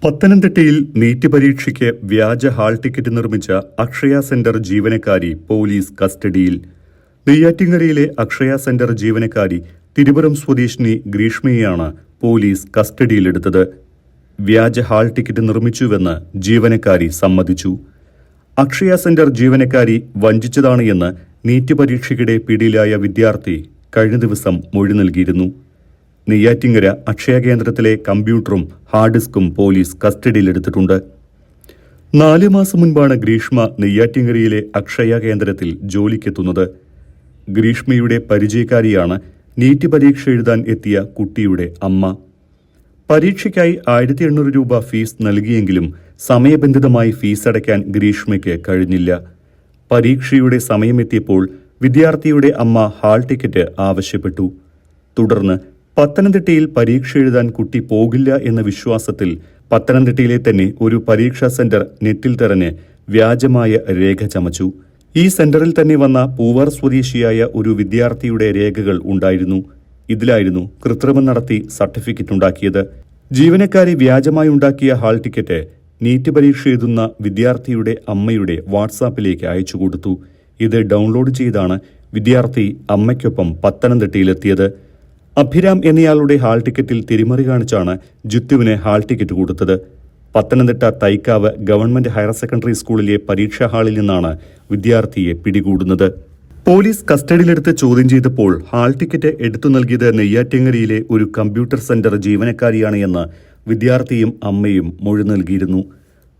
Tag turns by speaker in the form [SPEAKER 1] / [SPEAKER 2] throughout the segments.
[SPEAKER 1] പത്തനംതിട്ടയിൽ നീറ്റ് പരീക്ഷയ്ക്ക് വ്യാജ ഹാൾ ടിക്കറ്റ് നിർമ്മിച്ച അക്ഷയ സെന്റർ ജീവനക്കാരി പോലീസ് കസ്റ്റഡിയിൽ. നെയ്യാറ്റിൻകരയിലെ അക്ഷയ സെന്റർ ജീവനക്കാരി തിരുവരം സ്വദേശിനി ഗ്രീഷ്മയെയാണ് പോലീസ് കസ്റ്റഡിയിലെടുത്തത്. വ്യാജ ഹാൾ ടിക്കറ്റ് നിർമ്മിച്ചുവെന്ന് ജീവനക്കാരി സമ്മതിച്ചു. അക്ഷയ സെന്റർ ജീവനക്കാരി വഞ്ചിച്ചതാണ് എന്ന് നീറ്റ് പരീക്ഷയ്ക്കിടെ പിടിയിലായ വിദ്യാർത്ഥി കഴിഞ്ഞ ദിവസം മൊഴി നൽകിയിരുന്നു. നെയ്യാറ്റിൻകര അക്ഷയ കേന്ദ്രത്തിലെ കമ്പ്യൂട്ടറും ഹാർഡ് ഡിസ്കും പോലീസ് കസ്റ്റഡിയിലെടുത്തിട്ടുണ്ട്. 4 മാസം മുൻപാണ് ഗ്രീഷ്മ നെയ്യാറ്റിൻകരയിലെ അക്ഷയ കേന്ദ്രത്തിൽ ജോലിക്കെത്തുന്നത്. ഗ്രീഷ്മയുടെ പരിചയക്കാരിയാണ് നീറ്റ് പരീക്ഷ എഴുതാൻ എത്തിയ കുട്ടിയുടെ അമ്മ. പരീക്ഷയ്ക്കായി 1800 രൂപ ഫീസ് നൽകിയെങ്കിലും സമയബന്ധിതമായി ഫീസ് അടയ്ക്കാൻ ഗ്രീഷ്മയ്ക്ക് കഴിഞ്ഞില്ല. പരീക്ഷയുടെ സമയമെത്തിയപ്പോൾ വിദ്യാർത്ഥിയുടെ അമ്മ ഹാൾ ടിക്കറ്റ് ആവശ്യപ്പെട്ടു. തുടർന്ന് പത്തനംതിട്ടയിൽ പരീക്ഷ എഴുതാൻ കുട്ടി പോകില്ല എന്ന വിശ്വാസത്തിൽ പത്തനംതിട്ടയിലെ തന്നെ ഒരു പരീക്ഷാ സെന്റർ നെറ്റിൽ തെരഞ്ഞ് വ്യാജമായ രേഖ ചമച്ചു. ഈ സെന്ററിൽ തന്നെ വന്ന പൂവാർ സ്വദേശിയായ ഒരു വിദ്യാർത്ഥിയുടെ രേഖകൾ ഉണ്ടായിരുന്നു. ഇതിലായിരുന്നു കൃത്രിമം നടത്തി സർട്ടിഫിക്കറ്റ് ഉണ്ടാക്കിയത്. ജീവനക്കാരി വ്യാജമായി ഉണ്ടാക്കിയ ഹാൾ ടിക്കറ്റ് നീറ്റ് പരീക്ഷ എഴുതുന്ന വിദ്യാർത്ഥിയുടെ അമ്മയുടെ വാട്സാപ്പിലേക്ക് അയച്ചു കൊടുത്തു. ഇത് ഡൗൺലോഡ് ചെയ്താണ് വിദ്യാർത്ഥി അമ്മയ്ക്കൊപ്പം പത്തനംതിട്ടയിലെത്തിയത്. അഭിരാം എന്നയാളുടെ ഹാൾ ടിക്കറ്റിൽ തിരിമറി കാണിച്ചാണ് ജിത്തുവിന് ഹാൾ ടിക്കറ്റ് കൊടുത്തത്. പത്തനംതിട്ട തൈക്കാവ് ഗവൺമെന്റ് ഹയർ സെക്കൻഡറി സ്കൂളിലെ പരീക്ഷാ ഹാളിൽ നിന്നാണ് വിദ്യാർത്ഥിയെ പിടികൂടുന്നത്. പോലീസ് കസ്റ്റഡിയിലെടുത്ത് ചോദ്യം ചെയ്തപ്പോൾ ഹാൾ ടിക്കറ്റ് എടുത്തു നൽകിയത് നെയ്യാറ്റിൻകരയിലെ ഒരു കമ്പ്യൂട്ടർ സെന്റർ ജീവനക്കാരിയാണ് എന്ന് വിദ്യാർത്ഥിയും അമ്മയും മൊഴി നൽകിയിരുന്നു.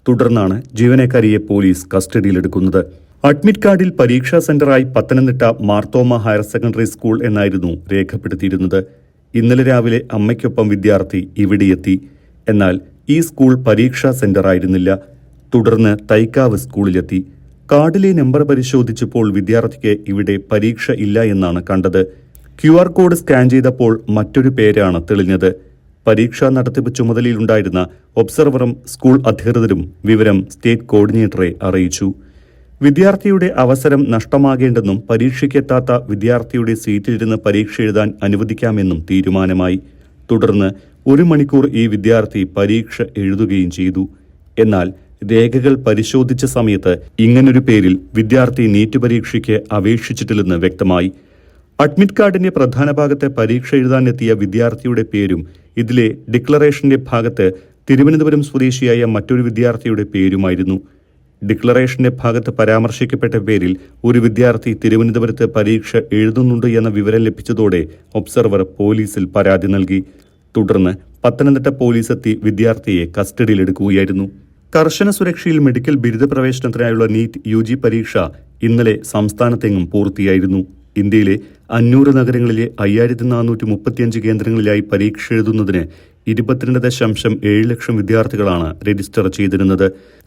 [SPEAKER 1] തുടർന്നാണ് ജീവനക്കാരിയെ പോലീസ് കസ്റ്റഡിയിലെടുക്കുന്നത്. അഡ്മിറ്റ് കാർഡിൽ പരീക്ഷാ സെന്ററായി Pathanamthitta Marthoma higher secondary school എന്നായിരുന്നു രേഖപ്പെടുത്തിയിരുന്നത്. ഇന്നലെ രാവിലെ അമ്മയ്ക്കൊപ്പം വിദ്യാർത്ഥി ഇവിടെയെത്തി. എന്നാൽ ഈ സ്കൂൾ പരീക്ഷാ സെന്ററായിരുന്നില്ല. തുടർന്ന് തൈക്കാവ് സ്കൂളിലെത്തി. കാർഡിലെ നമ്പർ പരിശോധിച്ചപ്പോൾ വിദ്യാർത്ഥിക്ക് ഇവിടെ പരീക്ഷ ഇല്ല എന്നാണ് കണ്ടത്. QR കോഡ് സ്കാൻ ചെയ്തപ്പോൾ മറ്റൊരു പേരാണ് തെളിഞ്ഞത്. പരീക്ഷാ നടത്തിപ്പ് ചുമതലയിലുണ്ടായിരുന്ന ഒബ്സർവറും സ്കൂൾ അധികൃതരും വിവരം സ്റ്റേറ്റ് കോർഡിനേറ്ററെ അറിയിച്ചു. വിദ്യാർത്ഥിയുടെ അവസരം നഷ്ടമാകേണ്ടെന്നും പരീക്ഷയ്ക്കെത്താത്ത വിദ്യാർത്ഥിയുടെ സീറ്റിലിരുന്ന് പരീക്ഷ എഴുതാൻ അനുവദിക്കാമെന്നും തീരുമാനമായി. തുടർന്ന് 1 മണിക്കൂർ ഈ വിദ്യാർത്ഥി പരീക്ഷ എഴുതുകയും ചെയ്തു. എന്നാൽ രേഖകൾ പരിശോധിച്ച സമയത്ത് ഇങ്ങനൊരു പേരിൽ വിദ്യാർത്ഥി നീറ്റ് പരീക്ഷയ്ക്ക് അപേക്ഷിച്ചിട്ടില്ലെന്ന് വ്യക്തമായി. അഡ്മിറ്റ് കാർഡിന്റെ പ്രധാന ഭാഗത്ത് പരീക്ഷ എഴുതാനെത്തിയ വിദ്യാർത്ഥിയുടെ പേരും ഇതിലെ ഡിക്ലറേഷന്റെ ഭാഗത്ത് തിരുവനന്തപുരം സ്വദേശിയായ മറ്റൊരു വിദ്യാർത്ഥിയുടെ പേരുമായിരുന്നു. ഡിക്ലറേഷന്റെ ഭാഗത്ത് പരാമർശിക്കപ്പെട്ട പേരിൽ ഒരു വിദ്യാർത്ഥി തിരുവനന്തപുരത്ത് പരീക്ഷ എഴുതുന്നുണ്ട് എന്ന വിവരം ലഭിച്ചതോടെ ഒബ്സർവർ പോലീസിൽ പരാതി നൽകി. തുടർന്ന് പത്തനംതിട്ട പോലീസ് എത്തി വിദ്യാർത്ഥിയെ കസ്റ്റഡിയിലെടുക്കുകയായിരുന്നു. കർശന സുരക്ഷയിൽ മെഡിക്കൽ ബിരുദ പ്രവേശനത്തിനായുള്ള നീറ്റ് UG പരീക്ഷ ഇന്നലെ സംസ്ഥാനത്തെങ്ങും പൂർത്തിയായിരുന്നു. ഇന്ത്യയിലെ 500 നഗരങ്ങളിലെ 5435 കേന്ദ്രങ്ങളിലായി പരീക്ഷ എഴുതുന്നതിന് 22.7 ലക്ഷം വിദ്യാർത്ഥികളാണ് രജിസ്റ്റർ ചെയ്തിരുന്നത്.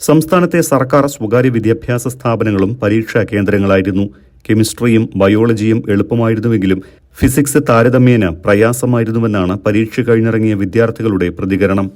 [SPEAKER 1] സംസ്ഥാനത്തെ സർക്കാർ സ്വകാര്യ വിദ്യാഭ്യാസ സ്ഥാപനങ്ങളും പരീക്ഷാ കേന്ദ്രങ്ങളായിരുന്നു. കെമിസ്ട്രിയും ബയോളജിയും എളുപ്പമായിരുന്നുവെങ്കിലും ഫിസിക്സ് താരതമ്യേന പ്രയാസമായിരുന്നുവെന്നാണ് പരീക്ഷ കഴിഞ്ഞിറങ്ങിയ വിദ്യാർത്ഥികളുടെ പ്രതികരണം.